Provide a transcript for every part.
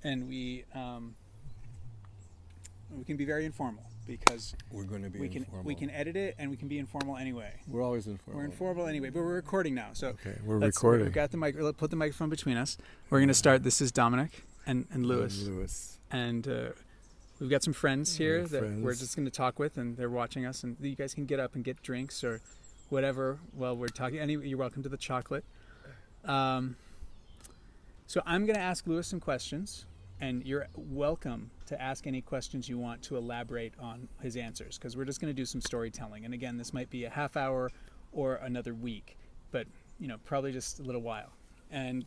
and we can be very informal because we're going to be informal. We can edit it and we can be informal anyway. We're always informal. We're informal anyway, but we're recording now. So okay, we're recording. We've got the mic. Put the microphone between us. We're going to start. This is Dominic and Lewis. And we've got some friends here we're just going to talk with, and they're watching us. And you guys can get up and get drinks or whatever while we're talking. You're welcome to the chocolate. So I'm going to ask Lewis some questions, and you're welcome to ask any questions you want to elaborate on his answers, because we're just going to do some storytelling. And again, this might be a half hour or another week, but probably just a little while. And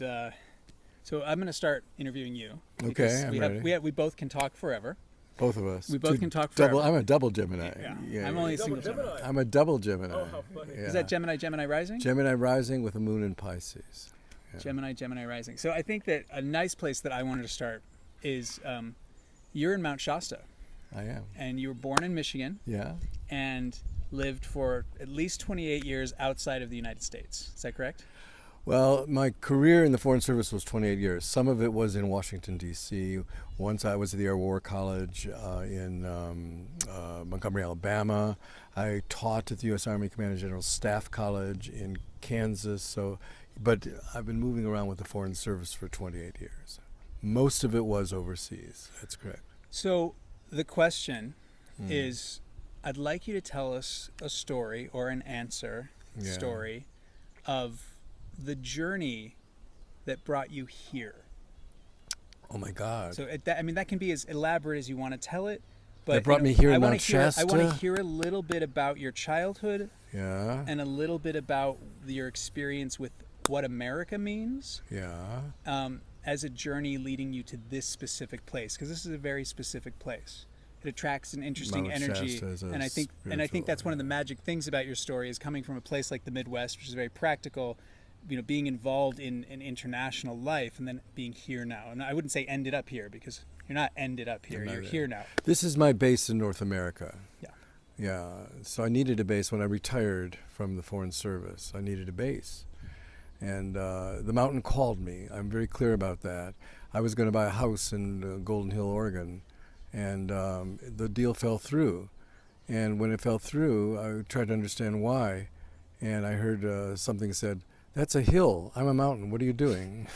so I'm going to start interviewing you. Okay, I'm ready. We both can talk forever. Both of us. We both can talk forever. I'm a double Gemini. Yeah. I'm only a single Gemini. I'm a double Gemini. Oh, how funny. Yeah. Is that Gemini rising? Gemini rising with a moon in Pisces. Yeah. Gemini rising. So I think that a nice place that I wanted to start is you're in Mount Shasta. I am. And you were born in Michigan. Yeah. And lived for at least 28 years outside of the United States. Is that correct? Well, my career in the Foreign Service was 28 years. Some of it was in Washington, D.C. Once I was at the Air War College in Montgomery, Alabama. I taught at the U.S. Army Command and General Staff College in Kansas. But I've been moving around with the Foreign Service for 28 years. Most of it was overseas. That's correct. So the question is, I'd like you to tell us a story or an answer story of the journey that brought you here. Oh my God. So that can be as elaborate as you want to tell it. But that brought me here in Mount Shasta. I want to hear a little bit about your childhood. Yeah. And a little bit about your experience with what America means. Yeah. As a journey leading you to this specific place, because this is a very specific place. It attracts an interesting Mount energy, Shasta and I think that's one of the magic things about your story is coming from a place like the Midwest, which is very practical. Being involved in international life, and then being here now. And I wouldn't say ended up here, because you're not ended up here. You're here now. This is my base in North America. Yeah. Yeah. So I needed a base when I retired from the Foreign Service. I needed a base. And the mountain called me. I'm very clear about that. I was going to buy a house in Golden Hill, Oregon, and the deal fell through. And when it fell through, I tried to understand why. And I heard something said, "That's a hill. I'm a mountain. What are you doing?"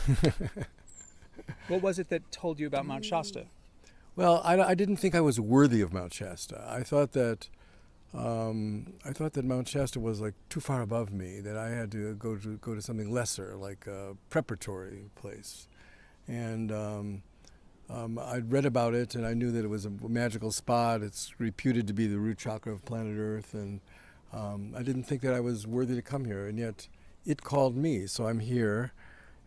What was it that told you about Mount Shasta? Well, I didn't think I was worthy of Mount Shasta. I thought that Mount Shasta was like too far above me, that I had to go to something lesser, like a preparatory place. And I'd read about it, and I knew that it was a magical spot. It's reputed to be the root chakra of planet Earth, and I didn't think that I was worthy to come here, and yet it called me, so I'm here,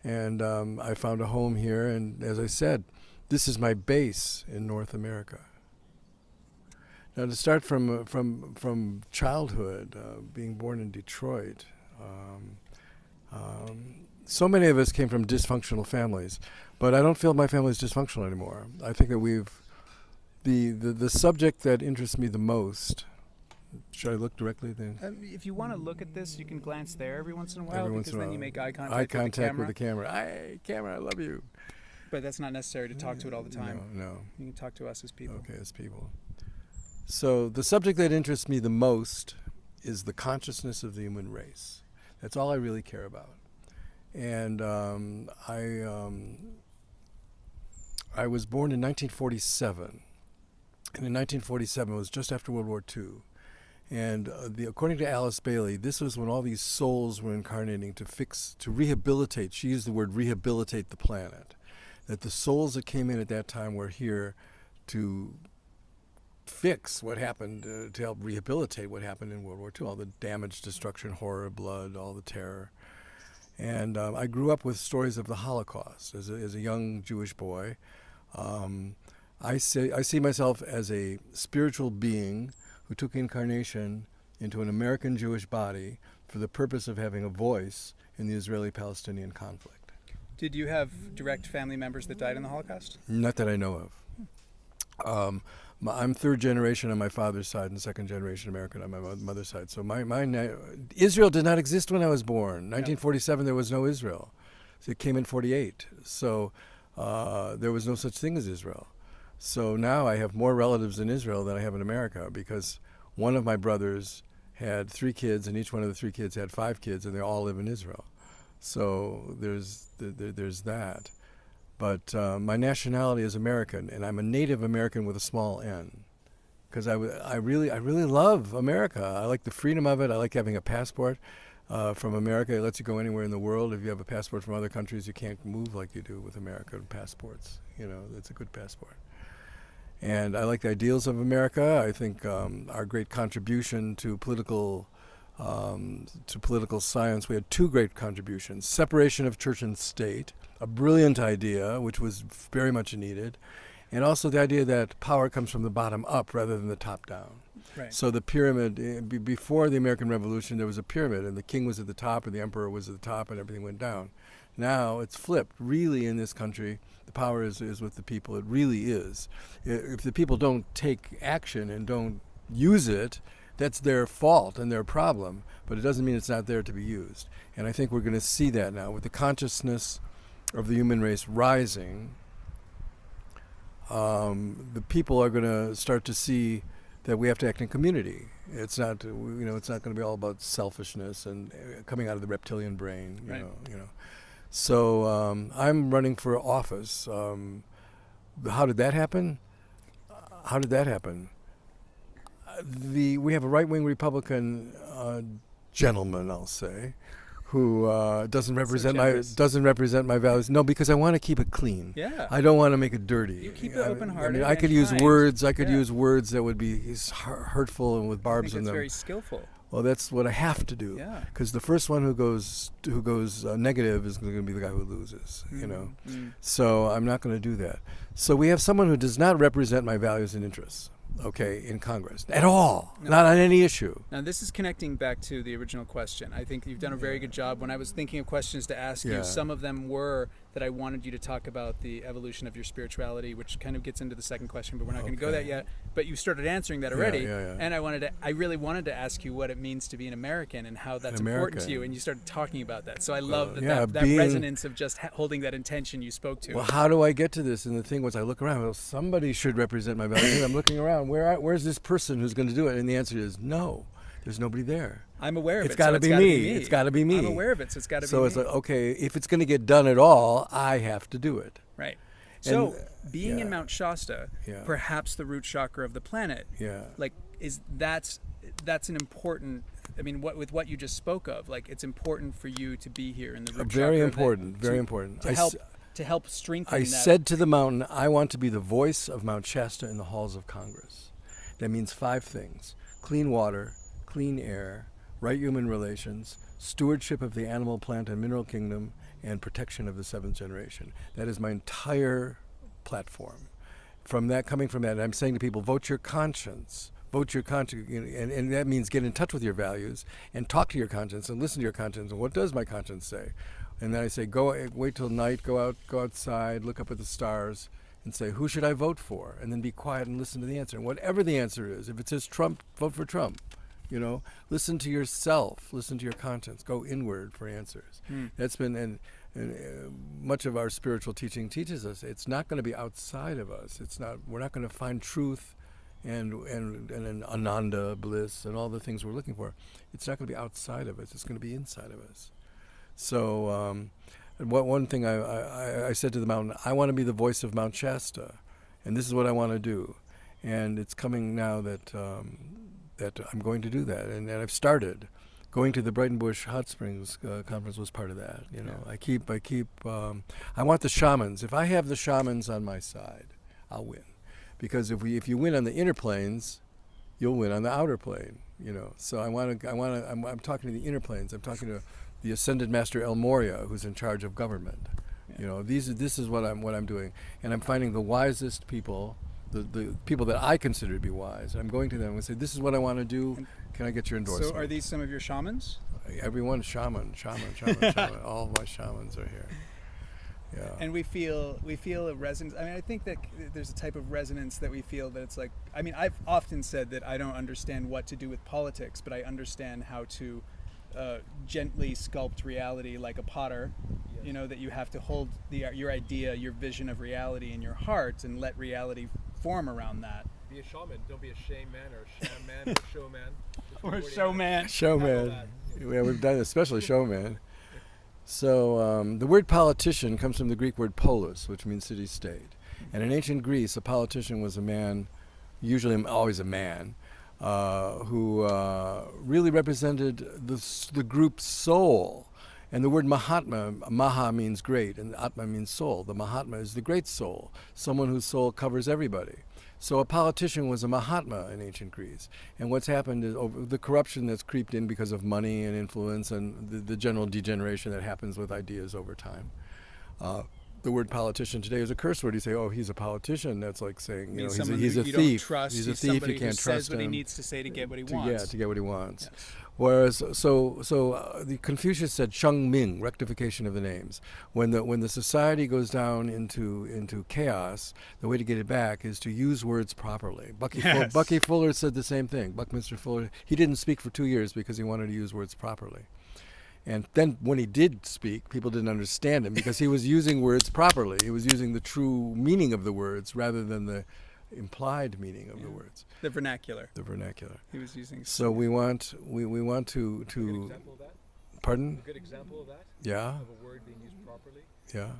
and I found a home here, and as I said, this is my base in North America. Now, to start from childhood, being born in Detroit, so many of us came from dysfunctional families, but I don't feel my family is dysfunctional anymore. I think that the subject that interests me the most. Should I look directly there? If you want to look at this, you can glance there every once in a while, because then you make eye contact with the camera. Hi, camera, I love you. But that's not necessary to talk to it all the time. No. You can talk to us as people. Okay, as people. So the subject that interests me the most is the consciousness of the human race. That's all I really care about. And I was born in 1947. And in 1947, it was just after World War II. And according to Alice Bailey, this was when all these souls were incarnating to rehabilitate. She used the word rehabilitate the planet. That the souls that came in at that time were here to fix what happened, to help rehabilitate what happened in World War II, all the damage, destruction, horror, blood, all the terror. And I grew up with stories of the Holocaust as a young Jewish boy. I see myself as a spiritual being who took incarnation into an American Jewish body for the purpose of having a voice in the Israeli-Palestinian conflict. Did you have direct family members that died in the Holocaust? Not that I know of. I'm third generation on my father's side and second generation American on my mother's side. So Israel did not exist when I was born. 1947, there was no Israel. So it came in 48. So there was no such thing as Israel. So now I have more relatives in Israel than I have in America, because one of my brothers had 3 kids, and each one of the 3 kids had 5 kids, and they all live in Israel. So there's that. But my nationality is American, and I'm a Native American with a small n, because I really love America. I like the freedom of it. I like having a passport from America. It lets you go anywhere in the world. If you have a passport from other countries, you can't move like you do with American passports. It's a good passport. And I like the ideals of America. I think our great contribution to political science, we had 2 great contributions: separation of church and state, a brilliant idea which was very much needed, and also the idea that power comes from the bottom up rather than the top down. Right. So the pyramid, before the American Revolution, there was a pyramid, and the king was at the top, and the emperor was at the top, and everything went down. Now it's flipped. Really, in this country, the power is with the people. It really is. If the people don't take action and don't use it, that's their fault and their problem, but it doesn't mean it's not there to be used. And I think we're going to see that now with the consciousness of the human race rising. The people are going to start to see that we have to act in community. It's not, it's not going to be all about selfishness and coming out of the reptilian brain. Right. So I'm running for office. How did that happen? We have a right-wing Republican gentleman, I'll say, who doesn't represent my values. No, because I want to keep it clean. Yeah. I don't want to make it dirty. You keep it open-hearted. I could use words. I could use words that would be hurtful and with barbs in them. It's very skillful. Well, that's what I have to do. Yeah. Because the first one who goes negative is going to be the guy who loses. So I'm not going to do that. So we have someone who does not represent my values and interests. Okay, in Congress at all, not on any issue. Now this is connecting back to the original question. I think you've done a very good job. When I was thinking of questions to ask you, some of them were that I wanted you to talk about the evolution of your spirituality, which kind of gets into the second question, but we're not going to go that yet. But you started answering that already, and I really wanted to ask you what it means to be an American and how that's important to you, and you started talking about that. So I love that resonance of just holding that intention you spoke to. Well, how do I get to this? And the thing was, I look around. Well, somebody should represent my values. I'm looking around. Where's this person who's going to do it? And the answer is no. There's nobody there. I'm aware of it. It's got to be me. It's got to be me. I'm aware of it, so it's got to be me. So it's like, okay, if it's going to get done at all, I have to do it. Right. So being in Mount Shasta, perhaps the root chakra of the planet, that's an important. I mean, with what you just spoke of, it's important for you to be here in the root chakra. Very important. To help strengthen. I said to the mountain, I want to be the voice of Mount Shasta in the halls of Congress. That means 5 things: clean water, clean air, right human relations, stewardship of the animal, plant, and mineral kingdom, and protection of the 7th generation. That is my entire platform. Coming from that, I'm saying to people, vote your conscience. Vote your conscience, and that means get in touch with your values and talk to your conscience and listen to your conscience. And what does my conscience say? And then I say, wait till night, go outside, look up at the stars, and say, who should I vote for? And then be quiet and listen to the answer. And whatever the answer is, if it says Trump, vote for Trump. Listen to yourself, listen to your conscience, go inward for answers. That's been, and much of our spiritual teaching teaches us, it's not going to be outside of us. We're not going to find truth and an ananda, bliss, and all the things we're looking for. It's not going to be outside of us. It's going to be inside of us. So one thing I said to the mountain, I want to be the voice of Mount Shasta, and this is what I want to do. And it's coming now that I'm going to do that, and I've started. Going to the Brighton Bush Hot Springs conference was part of that. I want the shamans. If I have the shamans on my side, I'll win. Because if you win on the inner planes, you'll win on the outer plane. So I'm talking to the inner planes. I'm talking to the Ascended Master El Moria, who's in charge of government. This is what I'm doing, and I'm finding the wisest people, the people that I consider to be wise. I'm going to them and say, this is what I want to do. Can I get your endorsement? So are these some of your shamans? Everyone, shaman. All my shamans are here. Yeah. And we feel a resonance. I mean, I think that there's a type of resonance that we feel that it's like, I've often said that I don't understand what to do with politics, but I understand how to gently sculpt reality like a potter. Yes. You know, that you have to hold your idea, your vision of reality in your heart and let reality form around that. Be a shaman. Don't be a shame man or a sham man or a showman. Or a showman. Showman. Yeah, we've done especially showman. So the word politician comes from the Greek word polis, which means city-state. And in ancient Greece, a politician was a man, usually always a man, who really represented the group's soul. And the word Mahatma, Maha means great, and Atma means soul. The Mahatma is the great soul, someone whose soul covers everybody. So a politician was a Mahatma in ancient Greece. And what's happened is the corruption that's creeped in because of money and influence and the general degeneration that happens with ideas over time. The word politician today is a curse word. You say, "Oh, he's a politician." That's like saying, you know, he's a you thief. Don't trust. He's a He's thief. somebody You can't who trust says what he him needs to say to get what he to wants. get what he wants. Yes. Whereas, the Confucius said Sheng Ming, rectification of the names. When the society goes down into chaos, the way to get it back is to use words properly. Bucky Fuller said the same thing. Buckminster Fuller, he didn't speak for 2 years because he wanted to use words properly. And then when he did speak, people didn't understand him because he was using words properly. He was using the true meaning of the words rather than the implied meaning of the words. The vernacular. The vernacular. He was using. So we want to A good example of that? pardon? A good example of that? Yeah, Of a word being used properly? yeah.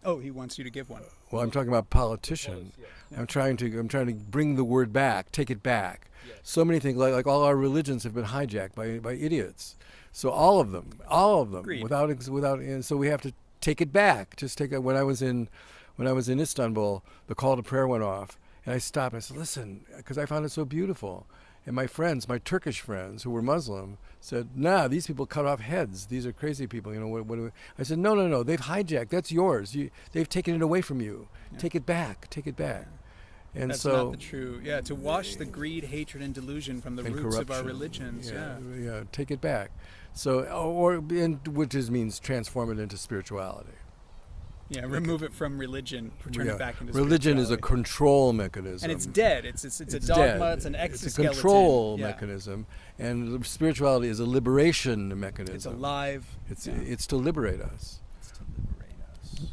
Oh, he wants you to give one. Well, I'm talking about politician. Yes. I'm trying to bring the word back, take it back. Yes. So many things, like all our religions have been hijacked by idiots. So all of them, Agreed. without, and so we have to take it back. Just take it. When I was in Istanbul, the call to prayer went off, and I stopped. And I said, "Listen," because I found it so beautiful. And my friends, my Turkish friends who were Muslim, said, "Nah, these people cut off heads. These are crazy people. You know what do we?" I said, "No. They've hijacked. That's yours. They've taken it away from you. Yeah. Take it back. Take it back." And That's so, not the true. Yeah, to wash the greed, hatred, and delusion from the and roots of our corruption. religions. Yeah. Take it back. So, which means transform it into spirituality. Yeah, remove it from religion, turn it back into religion is a spirituality. control mechanism, And it's dead. It's a It's dogma. dead. It's an exoskeleton. It's a control Yeah. mechanism, and spirituality is a liberation mechanism. It's alive. It's Yeah. it's to liberate us. It's to liberate us.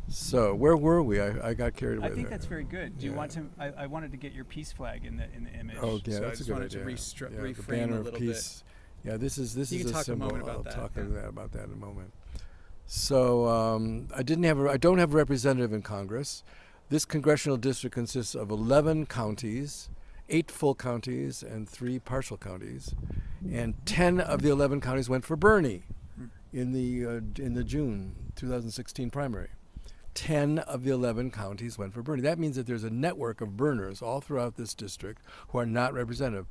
So where were we? I got carried away. I think there. that's very good. Do you Yeah. want to? I wanted to get your peace flag in the image. Oh yeah, so that's I just a good wanted idea. to The reframe banner a of little peace. Yeah, this is You can a talk a symbol. moment about I'll that, talk yeah. about that in a moment. So I don't have a representative in Congress. This congressional district consists of 11 counties, 8 full counties and 3 partial counties, and 10 of the 11 counties went for Bernie in the June 2016 primary. 10 of the 11 counties went for Bernie. That means that there's a network of burners all throughout this district who are not represented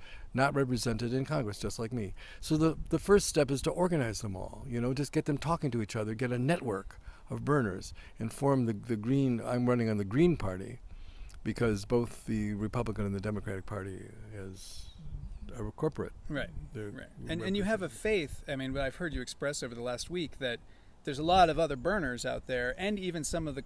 in Congress, just like me. So the first step is to organize them all, just get them talking to each other, get a network of burners, and form the Green. I'm running on the Green Party because both the Republican and the Democratic Party are corporate. Right. They're Right. And you have a faith, I mean, what I've heard you express over the last week, that there's a lot of other burners out there, and even some of the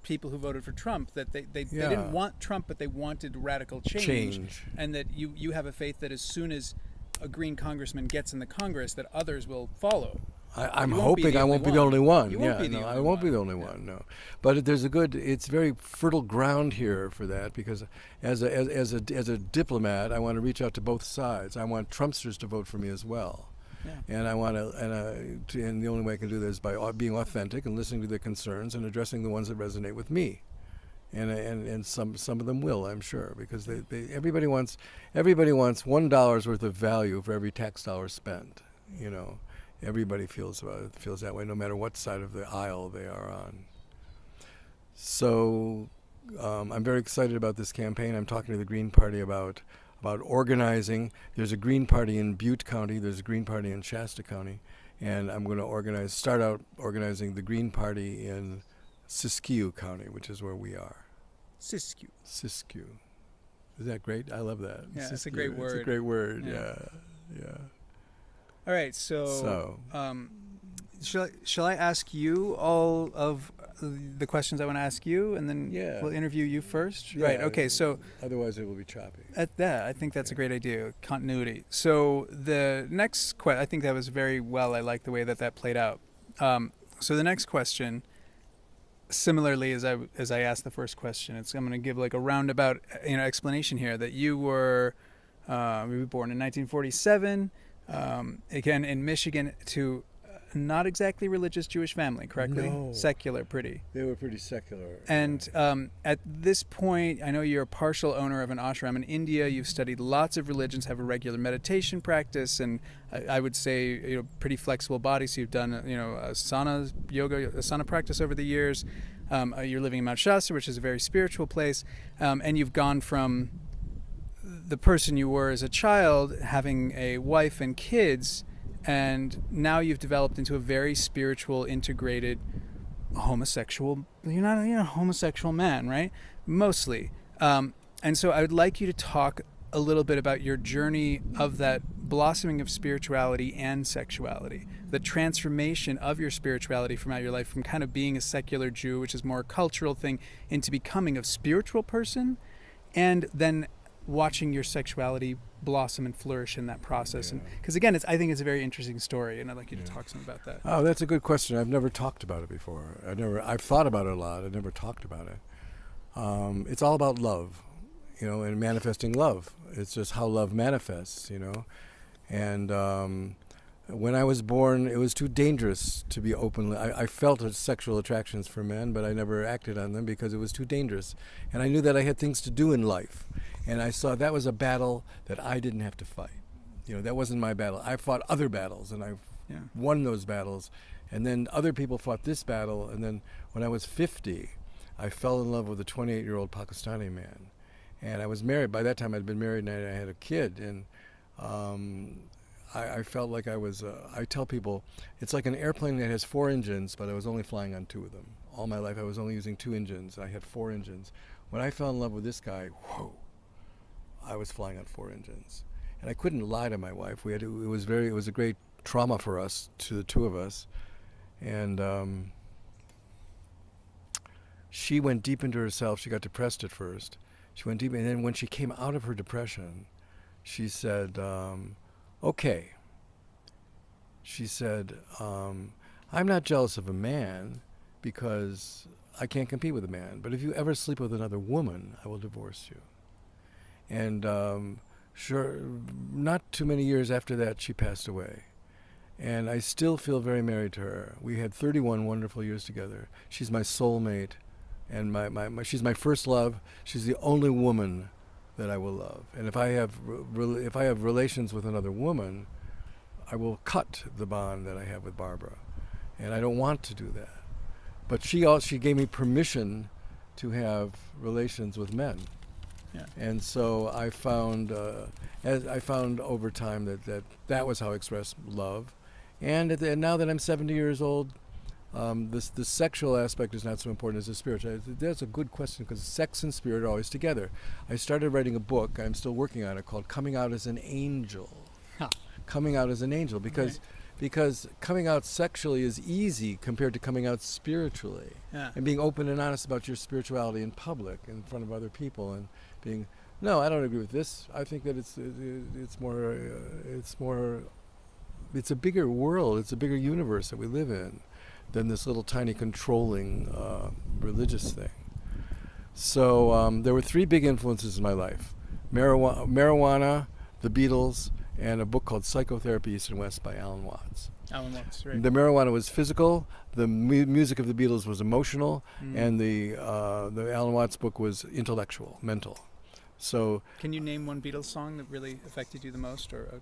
people who voted for Trump, that they didn't want Trump, but they wanted radical change. And that you have a faith that as soon as a Green congressman gets in the Congress, that others will follow. I'm hoping I won't be the only one. You won't be the only I won't be the one. only one. No, but it's very fertile ground here for that, because as a diplomat, I want to reach out to both sides. I want Trumpsters to vote for me as well. Yeah. And I want and the only way I can do that is by being authentic and listening to their concerns and addressing the ones that resonate with me. And some of them will, I'm sure, because everybody wants $1 worth of value for every tax dollar spent. Everybody feels that way, no matter what side of the aisle they are on. So I'm very excited about this campaign. I'm talking to the Green Party about organizing. There's a Green Party in Butte County. There's a Green Party in Shasta County, and I'm going to start out organizing the Green Party in Siskiyou County, which is where we are. Siskiyou. Siskiyou. Is that great? I love that. Yeah, it's a Siskiyou. great word. It's a great word. Yeah. Yeah. All right, so shall I ask you all of the questions I want to ask you, and then Yeah. we'll interview you first. Yeah, Right. Okay. So otherwise it will be choppy. at that, I think that's a great idea. Continuity. So the next I think that was very well. I like the way that played out. So the next question, similarly as I asked the first question, I'm going to give like a roundabout explanation here that you were born in 1947, again in Michigan, to not exactly religious Jewish family, correctly? No. Secular, pretty. They were pretty secular. And at this point, I know you're a partial owner of an ashram in India. You've studied lots of religions, have a regular meditation practice, and I would say pretty flexible body. So you've done asana, yoga, asana practice over the years. You're living in Mount Shasta, which is a very spiritual place, and you've gone from the person you were as a child, having a wife and kids, and now you've developed into a very spiritual, integrated homosexual. You're not a homosexual man, right? Mostly. And so I would like you to talk a little bit about your journey of that blossoming of spirituality and sexuality, the transformation of your spirituality throughout your life, from kind of being a secular Jew, which is more a cultural thing, into becoming a spiritual person, and then watching your sexuality blossom and flourish in that process. Yeah. And because again, I think it's a very interesting story, and I'd like you to talk some about that. Oh, that's a good question. I've never talked about it before. I've thought about it a lot. I've never talked about it. It's all about love, and manifesting love. It's just how love manifests, And when I was born, it was too dangerous to be openly. I felt sexual attractions for men, but I never acted on them because it was too dangerous. And I knew that I had things to do in life. And I saw that was a battle that I didn't have to fight. That wasn't my battle. I fought other battles, and I won those battles. And then other people fought this battle. And then when I was 50, I fell in love with a 28-year-old Pakistani man. And I was married. By that time, I'd been married, and I had a kid. And I felt like I was, I tell people, it's like an airplane that has 4 engines, but I was only flying on 2 of them. All my life, I was only using 2 engines. I had 4 engines. When I fell in love with this guy, whoa, I was flying on 4 engines. And I couldn't lie to my wife. It was a great trauma for us, to the 2 of us. And she went deep into herself. She got depressed at first. She went deep, and then when she came out of her depression, she said, okay. She said, I'm not jealous of a man because I can't compete with a man. But if you ever sleep with another woman, I will divorce you. And sure, not too many years after that, she passed away. And I still feel very married to her. We had 31 wonderful years together. She's my soulmate, and she's my first love. She's the only woman that I will love. And if I have relations with another woman, I will cut the bond that I have with Barbara. And I don't want to do that. But she gave me permission to have relations with men. Yeah. And so I found over time that was how I expressed love. And now that I'm 70 years old, the sexual aspect is not so important as the spiritual. That's a good question, because sex and spirit are always together. I started writing a book, I'm still working on it, called Coming Out as an Angel. Huh. Coming out as an angel, because coming out sexually is easy compared to coming out spiritually. Yeah. And being open and honest about your spirituality in public, in front of other people, and being, no, I don't agree with this. I think that it's a bigger world, it's a bigger universe that we live in than this little tiny controlling religious thing. So there were 3 big influences in my life: marijuana, the Beatles, and a book called Psychotherapy East and West by Alan Watts. Alan Watts, right. The marijuana was physical, the music of the Beatles was emotional, and the Alan Watts book was intellectual, mental. So, can you name one Beatles song that really affected you the most, or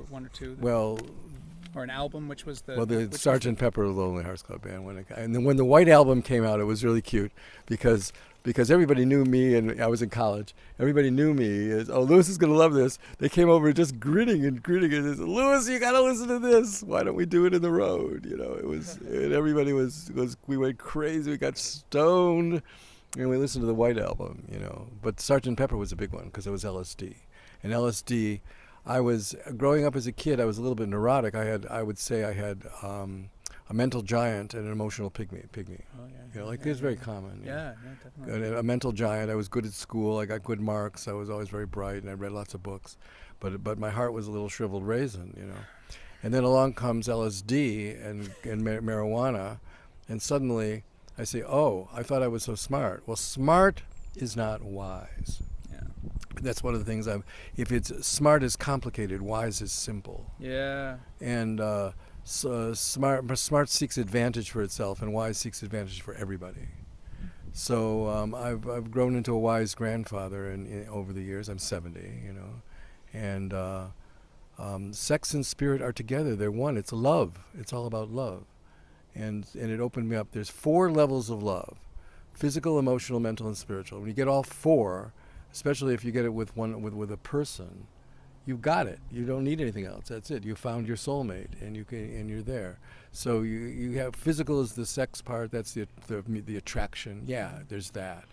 one or two? Well, or an album, which was the... Well, the Sgt. Pepper Lonely Hearts Club Band. And then when the White Album came out, it was really cute because everybody knew me, and I was in college. Everybody knew me as, oh, Louis is going to love this. They came over just grinning and said, Louis, you got to listen to this. Why don't we do it in the road? It was, and everybody was, we went crazy. We got stoned, and we listened to the White Album, But Sgt. Pepper was a big one because it was LSD. And LSD... I was growing up as a kid. I was a little bit neurotic. I would say I had a mental giant and an emotional pygmy. Oh yeah. You know, like yeah, it's very common. You know. Yeah, definitely. A mental giant. I was good at school. I got good marks. I was always very bright, and I read lots of books. But my heart was a little shriveled raisin, you know. And then along comes LSD and marijuana, and suddenly I say, oh, I thought I was so smart. Well, smart is not wise. Yeah. That's one of the things if it's smart is complicated, wise is simple. Yeah. And smart seeks advantage for itself, and wise seeks advantage for everybody. So I've grown into a wise grandfather over the years. I'm 70, you know, and sex and spirit are together. They're one. It's love. It's all about love, and it opened me up. There's 4 levels of love: physical, emotional, mental, and spiritual. When you get all 4, especially if you get it with a person, you've got it. You don't need anything else. That's it. You found your soulmate, and you're there. So you have physical is the sex part. That's the attraction. Yeah, there's that.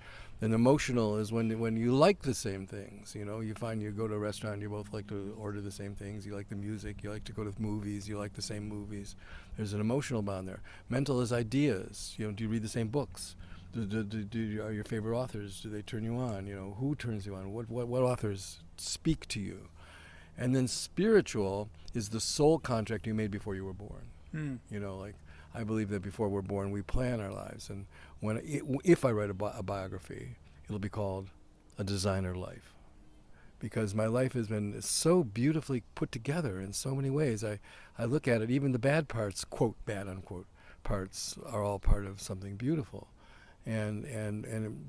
And emotional is when you like the same things. You know, you find you go to a restaurant, you both like to order the same things. You like the music. You like to go to movies. You like the same movies. There's an emotional bond there. Mental is ideas. You know, do you read the same books? Are your favorite authors? Do they turn you on? You know, who turns you on? What authors speak to you? And then spiritual is the soul contract you made before you were born. You know, like I believe that before we're born, we plan our lives. And if I write a biography, it'll be called A Designer Life. Because my life has been so beautifully put together in so many ways. I look at it, even the bad parts, quote, bad, unquote, parts are all part of something beautiful. And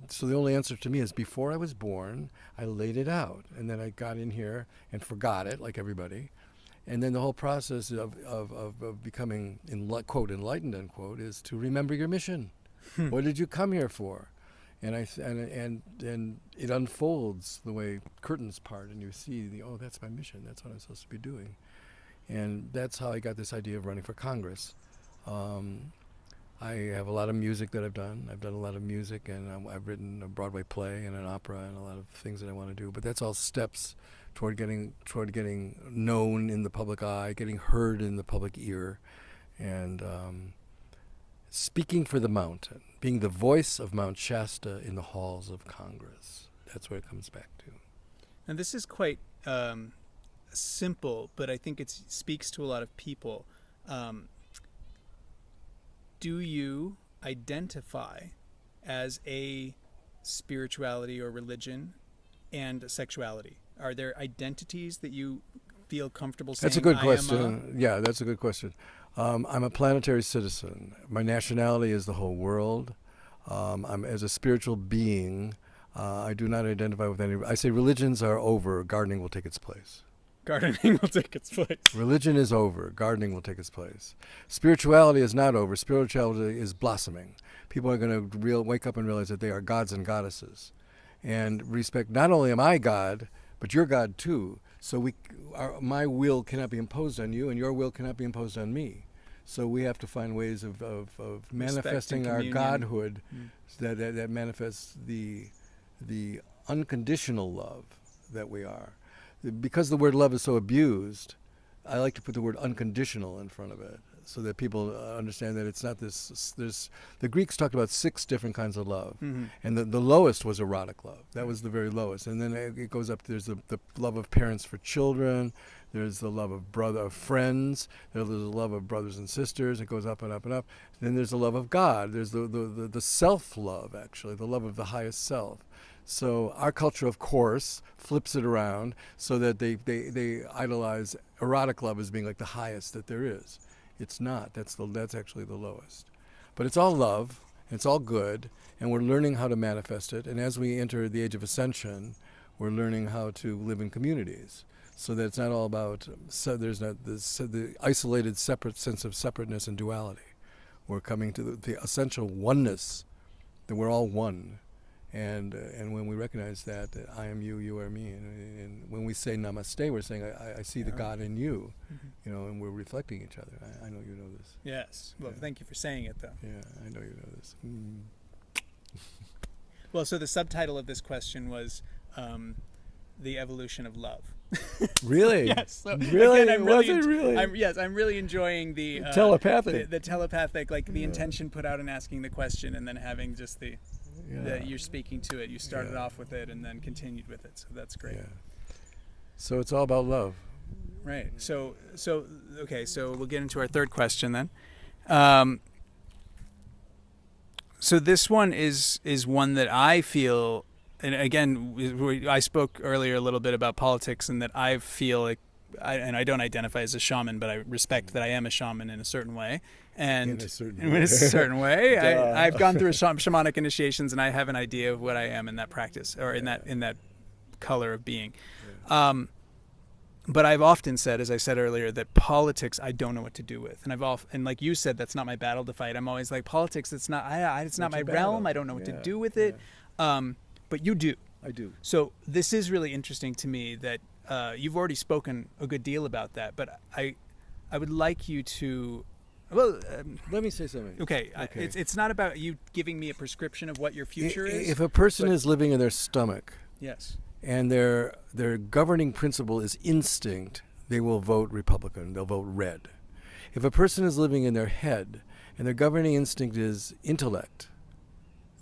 so the only answer to me is before I was born, I laid it out. And then I got in here and forgot it, like everybody. And then the whole process of becoming, quote, enlightened, unquote, is to remember your mission. What did you come here for? And it unfolds the way curtains part, and you see, oh, that's my mission. That's what I'm supposed to be doing. And that's how I got this idea of running for Congress. I have a lot of music that I've done. I've done a lot of music, and I've written a Broadway play and an opera and a lot of things that I want to do. But that's all steps toward getting known in the public eye, getting heard in the public ear, and speaking for the mountain, being the voice of Mount Shasta in the halls of Congress. That's where it comes back to. And this is quite simple, but I think it speaks to a lot of people. Do you identify as a spirituality or religion and sexuality? Are there identities that you feel comfortable saying? That's a good question. Yeah, that's a good question. I'm a planetary citizen. My nationality is the whole world. As a spiritual being, I do not identify with any. I say religions are over. Gardening will take its place. Gardening will take its place. Religion is over. Gardening will take its place. Spirituality is not over. Spirituality is blossoming. People are going to wake up and realize that they are gods and goddesses, and respect. Not only am I God, but you're God too. So my will cannot be imposed on you, and your will cannot be imposed on me. So we have to find ways of manifesting our godhood that manifests the unconditional love that we are. Because the word love is so abused, I like to put the word unconditional in front of it so that people understand that it's not this. The Greeks talked about 6 different kinds of love, and the lowest was erotic love. That was the very lowest, and then it goes up. There's the love of parents for children. There's the love of friends. There's the love of brothers and sisters. It goes up and up and up. Then there's the love of God. There's the self-love, actually, the love of the highest self. So our culture, of course, flips it around so that they idolize erotic love as being like the highest that there is. It's not. That's actually the lowest. But it's all love, and it's all good, and we're learning how to manifest it. And as we enter the age of ascension, we're learning how to live in communities, so that it's not all about. So there's not the isolated, separate sense of separateness and duality. We're coming to the essential oneness, that we're all one. And when we recognize that I am you, you are me, and when we say namaste, we're saying I see the God in you, you know, and we're reflecting each other. I know you know this. Yes. Well, thank you for saying it, though. Yeah, I know you know this. Well, so the subtitle of this question was the evolution of love. Really? Yes. So, Really? Again, Was it really? I'm really enjoying the Telepathic. the telepathic, like the intention put out in asking the question, and then having just the you're speaking to it. You started off with it and then continued with it. So that's great. Yeah. So it's all about love. Right. So okay. So we'll get into our third question then. So this one is one that I feel, and again, I spoke earlier a little bit about politics, and that I feel like, I don't identify as a shaman, but I respect that I am a shaman in a certain way. And In a certain way, I've gone through shamanic initiations, and I have an idea of what I am in that practice, or in that color of being. But I've often said, as I said earlier, that politics I don't know what to do with, and like you said, that's not my battle to fight. I'm always like, politics, it's not my realm. I don't know what to do with it. But you do. I do. So this is really interesting to me that you've already spoken a good deal about that, but I would like you to. Well, let me say something. Okay. It's not about you giving me a prescription of what your future is. If a person is living in their stomach, yes, and their governing principle is instinct, they will vote Republican. They'll vote red. If a person is living in their head and their governing instinct is intellect,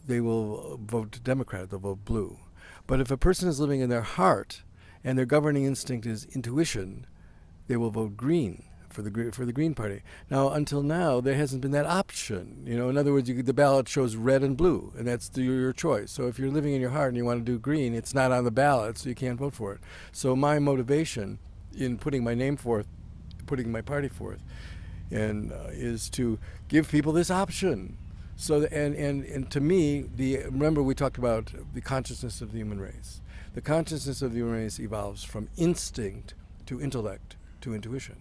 they will vote Democrat. They'll vote blue. But if a person is living in their heart and their governing instinct is intuition, they will vote green for the Green Party. Now, until now, there hasn't been that option. In other words, the ballot shows red and blue, and that's your choice. So if you're living in your heart and you want to do green, it's not on the ballot, so you can't vote for it. So my motivation in putting my name forth, putting my party forth, and is to give people this option. So and to me, remember we talked about the consciousness of the human race. The consciousness of the human race evolves from instinct to intellect to intuition.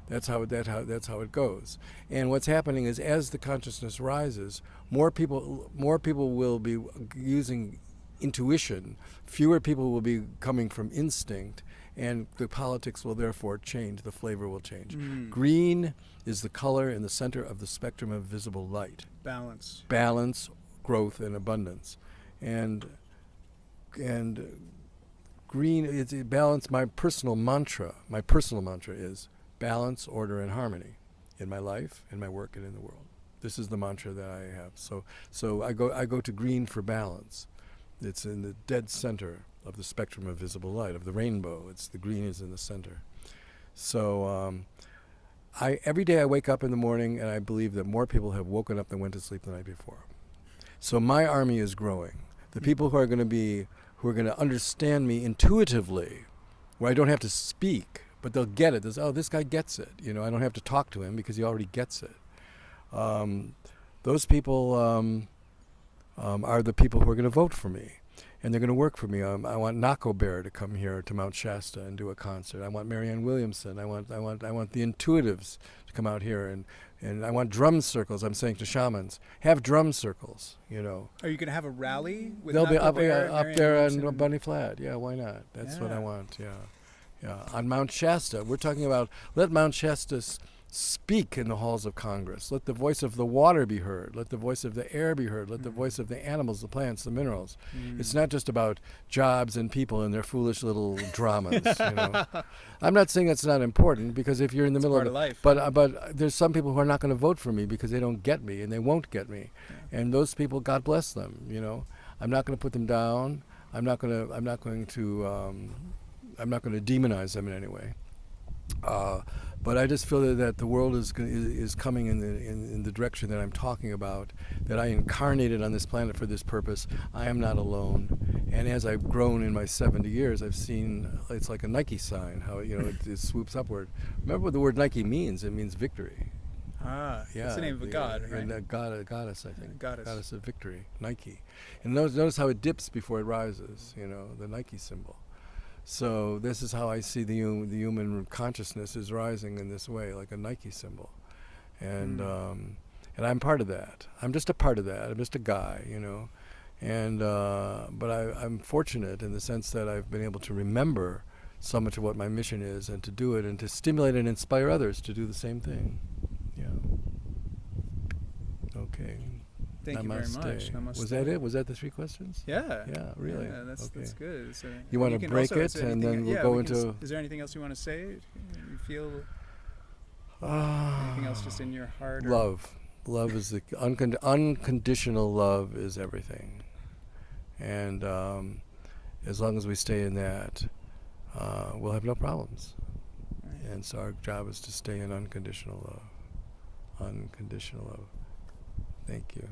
That's how it goes. And what's happening is, as the consciousness rises, more people will be using intuition. Fewer people will be coming from instinct, and the politics will therefore change. The flavor will change. Green is the color in the center of the spectrum of visible light. Balance, growth, and abundance, and green is balance. My personal mantra is balance, order, and harmony in my life, in my work, and in the world. This is the mantra that I have. So I go to green for balance. It's in the dead center of the spectrum of visible light, of the rainbow. The green is in the center. So every day I wake up in the morning, and I believe that more people have woken up than went to sleep the night before. So my army is growing. The people who are going to understand me intuitively, where I don't have to speak, but they'll get it. This guy gets it. I don't have to talk to him because he already gets it. Those people are the people who are going to vote for me, and they're going to work for me. I want Nako Bear to come here to Mount Shasta and do a concert. I want Marianne Williamson. I want the intuitives to come out here, and I want drum circles. I'm saying to shamans, have drum circles. Are you going to have a rally with They'll be Nako Bear, up Marianne there Williamson? on Bunny Flat. Yeah, why not? That's what I want. Yeah. On Mount Shasta, we're talking about let Mount Shasta speak in the halls of Congress. Let the voice of the water be heard. Let the voice of the air be heard. Let the voice of the animals, the plants, the minerals. It's not just about jobs and people and their foolish little dramas. I'm not saying that's not important, because if you're in the middle of life, but there's some people who are not going to vote for me because they don't get me, and they won't get me, and those people, God bless them. I'm not going to put them down. I'm not going to demonize them in any way. But I just feel that the world is coming in the direction that I'm talking about, that I incarnated on this planet for this purpose. I am not alone. And as I've grown in my 70 years, I've seen, it's like a Nike sign, how it swoops upward. Remember what the word Nike means? It means victory. Yeah, it's the name of a god, right? And a goddess, I think. Goddess of victory, Nike. And notice how it dips before it rises, the Nike symbol. So this is how I see the human consciousness is rising in this way, like a Nike symbol, and I'm part of that. I'm just a part of that. I'm just a guy, and but I'm fortunate in the sense that I've been able to remember so much of what my mission is, and to do it, and to stimulate and inspire others to do the same thing. Yeah. Okay. Thank you very much. Namaste. Namaste. Was that it? Was that the 3 questions? Yeah. Yeah, really? Yeah, that's good. So, You wanna can break also, it is there and anything- then we'll yeah, go we can into- Is there anything else you want to say? You feel Ah, anything else just in your heart? Or? love. Love is the unconditional love is everything. And as long as we stay in that, we'll have no problems. Right. And so our job is to stay in unconditional love. Unconditional love. Thank you.